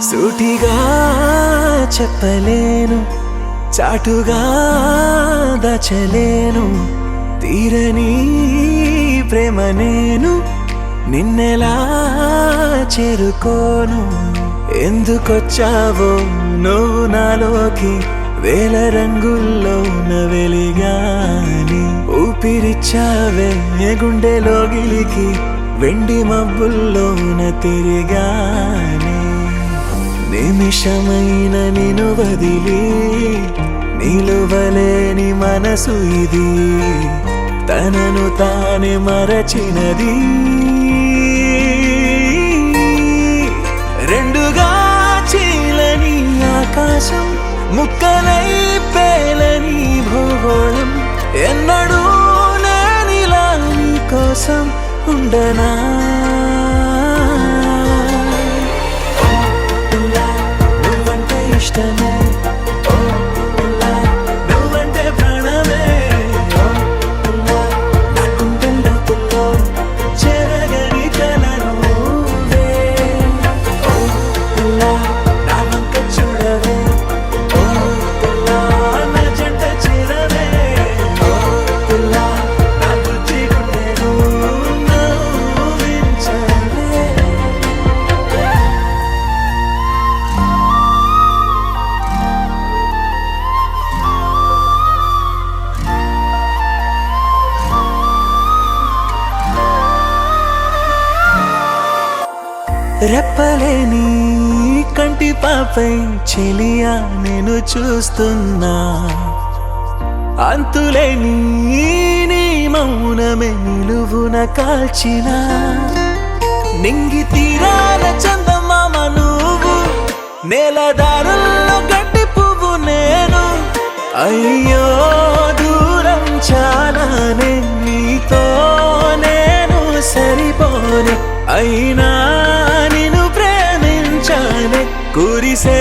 సూటిగా చెప్పలేను, చాటుగా దాచలేను తీరని ప్రేమ నేను నిన్నెలా చేరుకోను. ఎందుకొచ్చావో నువ్వు నాలోకి వేల రంగుల్లోన వెలిగాని ఊపిరిచ్చావే గుండెలో గిలికి వెండి మబ్బుల్లోన తిరిగాని నిమిషమైన నిన్ను వదిలి నిలువలేని మనసు ఇది తనను తానే మరచినది. రెండుగా చీలని ఆకాశం ముక్కలై పేలని భూగోళం ఎన్నడూ నేనిలా నీ కోసం ఉండనా. నువ్వంటే ఇష్టమే, నువ్వంటే ప్రాణమే, నా గుండెల్లో పుల్లో చెరగని కలను నువ్వే. నా వంక చూడవే, నా జంట చేరవే, నా బుజ్జి గుండెను నవ్వించవే. రెప్పలేని కంటి పాపై చెలియా నేను చూస్తున్నా, అంతులేని నీ మౌనమే నిలువున కాల్చిన నింగి తీరాల చందమామ నువ్వు, నేలదారుల్లో గడ్డి పువ్వు నేను. అయ్యో దూరం చాలానే నీతో నేను సరిపోనే, అయినా నిన్ను ప్రేమించానే కురిసే